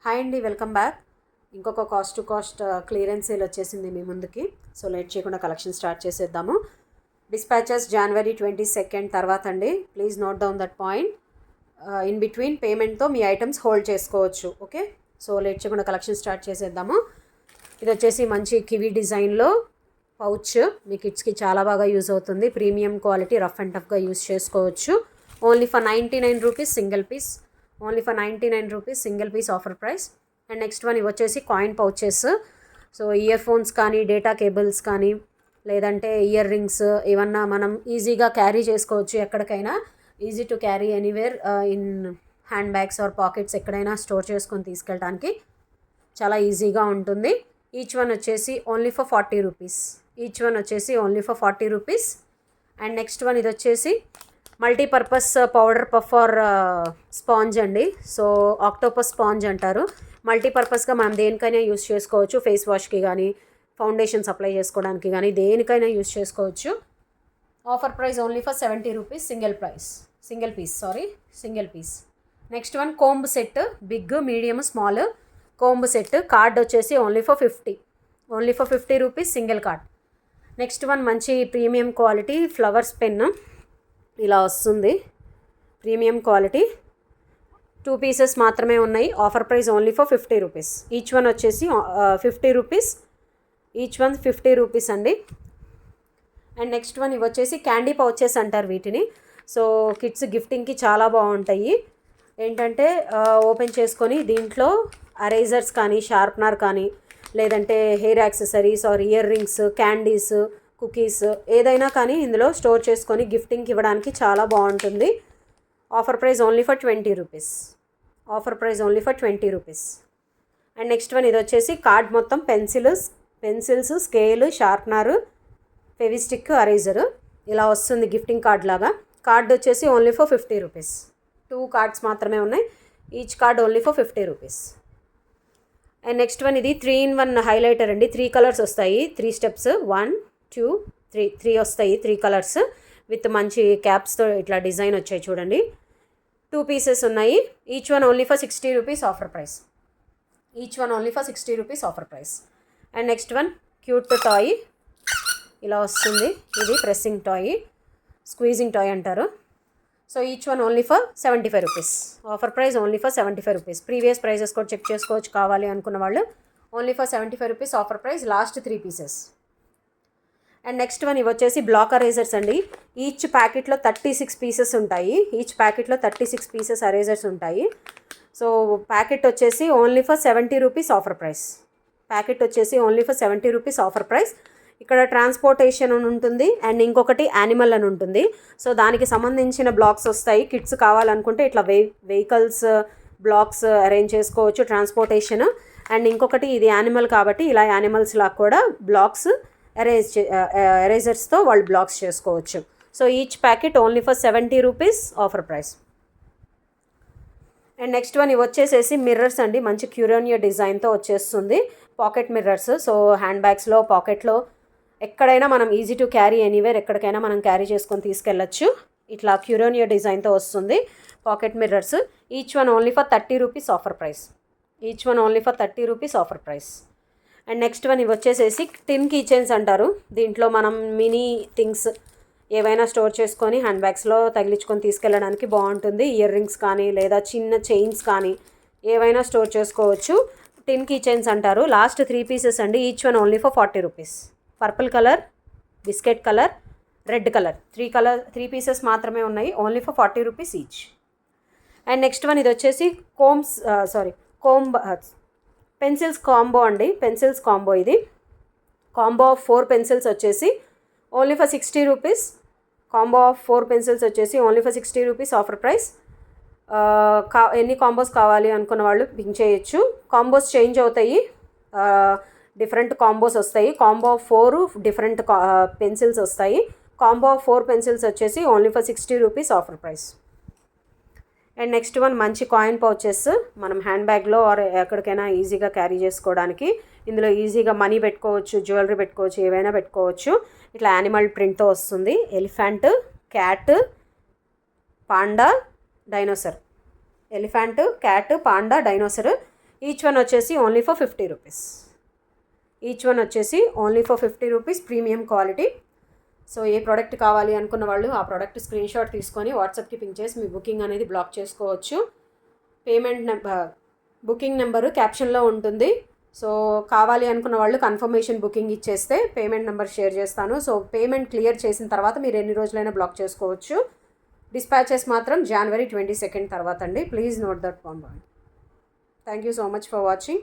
Hi అండి, welcome back. ఇంకొక cost to cost clearance sale వచ్చేసింది మీ ముందుకి. సో లేట్ చేయకుండా కలెక్షన్ స్టార్ట్ చేసేద్దాము. డిస్పాచెస్ January 22 తర్వాత అండి. Please note down that point. In between పేమెంట్తో మీ ఐటమ్స్ హోల్డ్ చేసుకోవచ్చు. ఓకే, సో లేట్ చేయకుండా కలెక్షన్ స్టార్ట్ చేసేద్దాము. ఇది వచ్చేసి మంచి కివీ డిజైన్లో పౌచ్. మీ కిడ్స్కి చాలా బాగా యూజ్ అవుతుంది. ప్రీమియం క్వాలిటీ, రఫ్ అండ్ టఫ్గా యూజ్ చేసుకోవచ్చు. Only for 99 rupees single piece. Only for 99 rupees single piece offer price. And next one ఇవి వచ్చేసి coin pouches. So earphones కానీ, డేటా కేబుల్స్ కానీ, లేదంటే ఇయర్ రింగ్స్ ఏమన్నా మనం ఈజీగా క్యారీ చేసుకోవచ్చు ఎక్కడికైనా. Easy to carry anywhere in hand bags or pockets, ఎక్కడైనా స్టోర్ చేసుకొని తీసుకెళ్ళడానికి చాలా ఈజీగా ఉంటుంది. ఈచ్ వన్ వచ్చేసి only for 40 rupees. Each one వచ్చేసి only for 40 rupees. And next one ఇది వచ్చేసి multipurpose powder puff or sponge అండి. సో ఆక్టోపస్ స్పాంజ్ అంటారు. మల్టీపర్పస్గా మనం దేనికైనా యూస్ చేసుకోవచ్చు. ఫేస్ వాష్కి కానీ, ఫౌండేషన్స్ అప్లై చేసుకోవడానికి కానీ, దేనికైనా యూస్ చేసుకోవచ్చు. Offer price only for 70 rupees single piece. Next one comb set, big, medium, small comb set. Card వచ్చేసి only for 50 rupees single card. Next one మంచి ప్రీమియం క్వాలిటీ ఫ్లవర్స్ పెన్ ఇలా వస్తుంది. Premium quality 2 pieces మాత్రమే ఉన్నాయి. Offer price only for 50 rupees. Each one వచ్చేసి 50 rupees. Each one 50 rupees అండి. And next one ఇవి వచ్చేసి క్యాండీ పౌచెస్ అంటారు వీటిని. సో కిడ్స్ గిఫ్టింగ్కి చాలా బాగుంటాయి. ఏంటంటే ఓపెన్ చేసుకొని దీంట్లో అరేజర్స్ కానీ, షార్ప్నర్ కానీ, లేదంటే hair accessories or earrings, candies, cookies ఏదైనా కానీ ఇందులో స్టోర్ చేసుకొని గిఫ్టింగ్కి ఇవ్వడానికి చాలా బాగుంటుంది. Offer price only for 20 rupees. And next one ఇది వచ్చేసి కార్డ్ మొత్తం pencils, scale, sharpener, Fevistick, eraser ఇలా వస్తుంది గిఫ్టింగ్ కార్డ్ లాగా. కార్డ్ వచ్చేసి ఓన్లీ ఫర్ 50 రూపీస్. 2 కార్డ్స్ మాత్రమే ఉన్నాయి. Each card only for 50 rupees. And next one ఇది 3-in-1 హైలైటర్ అండి. 3 కలర్స్ వస్తాయి. 3 స్టెప్స్, 1 2 3 వస్తాయి. 3 కలర్స్ విత్ మంచి క్యాప్స్తో ఇట్లా డిజైన్ వచ్చాయి చూడండి. 2 పీసెస్ ఉన్నాయి. Each one only for 60 rupees offer price. And next one cute toy ఇలా వస్తుంది. ఇది ప్రెస్సింగ్ టాయ్, స్క్వీజింగ్ టాయ్ అంటారు. So each one only for 75 rupees. Offer price only for 75 rupees. Previous prices కూడా check చేసుకోవచ్చు కావాలి అనుకున్న వాళ్ళు. Only for 75 rupees offer price. Last 3 pieces. And next one ఇవి వచ్చేసి బ్లాక్ అరేజర్స్ అండి. ఈచ్ ప్యాకెట్లో 36 పీసెస్ ఉంటాయి. 36 పీసెస్ అరేజర్స్ ఉంటాయి. సో ప్యాకెట్ వచ్చేసి only for 70 rupees offer price. ఇక్కడ ట్రాన్స్పోర్టేషన్ అని ఉంటుంది. అండ్ ఇంకొకటి యానిమల్ అని ఉంటుంది. సో దానికి సంబంధించిన బ్లాక్స్ వస్తాయి. కిడ్స్ కావాలనుకుంటే ఇట్లా వెహికల్స్ బ్లాక్స్ అరేంజ్ చేసుకోవచ్చు, ట్రాన్స్పోర్టేషన్. అండ్ ఇంకొకటి ఇది యానిమల్ కాబట్టి ఇలా యానిమల్స్ లాగా కూడా బ్లాక్స్ ఎరేజర్స్తో వాళ్ళు బ్లాక్స్ చేసుకోవచ్చు. So each packet only for 70 rupees offer price. And next one ఇవి వచ్చేసేసి మిర్రర్స్ అండి. మంచి క్యూరోనియో డిజైన్తో వచ్చేస్తుంది. Pocket mirrors. సో హ్యాండ్ బ్యాగ్స్లో, పాకెట్లో ఎక్కడైనా మనం ఈజీ టు క్యారీ ఎనీవేర్, ఎక్కడికైనా మనం క్యారీ చేసుకొని తీసుకెళ్ళచ్చు. ఇట్లా క్యూరోనియో డిజైన్తో వస్తుంది pocket mirrors. Each one only for 30 rupees offer price. And next one ఇవి వచ్చేసేసి టిన్ కీ చైన్స్ అంటారు. దీంట్లో మనం మినీ థింగ్స్ ఏవైనా స్టోర్ చేసుకొని హ్యాండ్ బ్యాగ్స్లో తగిలించుకొని తీసుకెళ్ళడానికి బాగుంటుంది. ఇయర్ రింగ్స్ కానీ, లేదా చిన్న చైన్స్ కానీ ఏవైనా స్టోర్ చేసుకోవచ్చు. టిన్ కీ చైన్స్ అంటారు. లాస్ట్ 3 పీసెస్ అండి. Each one only for 40 rupees. Purple colour, biscuit colour, red colour, 3 pieces మాత్రమే ఉన్నాయి. Only for 40 rupees each. And next one ఇది వచ్చేసి పెన్సిల్స్ కాంబో అండి. ఇది కాంబో ఆఫ్ 4 పెన్సిల్స్ వచ్చేసి only for 60 rupees. Offer price. ఎన్ని combos కావాలి అనుకున్న వాళ్ళు పింక్ చేయొచ్చు. కాంబోస్ చేంజ్ అవుతాయి. డిఫరెంట్ కాంబోస్ వస్తాయి. కాంబో ఆఫ్ 4 డిఫరెంట్ పెన్సిల్స్ వస్తాయి. కాంబో ఆఫ్ 4 పెన్సిల్స్ వచ్చేసి only for 60 rupees offer price. And next one మంచి కాయిన్ పౌచెస్. మనం హ్యాండ్ బ్యాగ్లో ఆర్ ఎక్కడికైనా ఈజీగా క్యారీ చేసుకోవడానికి. ఇందులో ఈజీగా మనీ పెట్టుకోవచ్చు, జ్యువెలరీ పెట్టుకోవచ్చు, ఏవైనా పెట్టుకోవచ్చు. ఇట్లా యానిమల్ ప్రింట్తో వస్తుంది. Elephant, cat, panda, dinosaur. Elephant, cat, panda, dinosaur. Each one వచ్చేసి only for 50 rupees. Each one వచ్చేసి only for 50 rupees, premium quality. So ఏ ప్రోడక్ట్ కావాలి అనుకున్న వాళ్ళు ఆ ప్రోడక్ట్ స్క్రీన్ షాట్ తీసుకొని వాట్సాప్కి పింక్ చేసి మీ బుకింగ్ అనేది బ్లాక్ చేసుకోవచ్చు. బుకింగ్ నెంబరు క్యాప్షన్లో ఉంటుంది. సో కావాలి అనుకున్న వాళ్ళు కన్ఫర్మేషన్ బుకింగ్ ఇచ్చేస్తే పేమెంట్ నెంబర్ షేర్ చేస్తాను. సో పేమెంట్ క్లియర్ చేసిన తర్వాత మీరు ఎన్ని రోజులైనా బ్లాక్ చేసుకోవచ్చు. డిస్పాచెస్ మాత్రం January 22 తర్వాత అండి. Please note that point. Thank you so much for watching.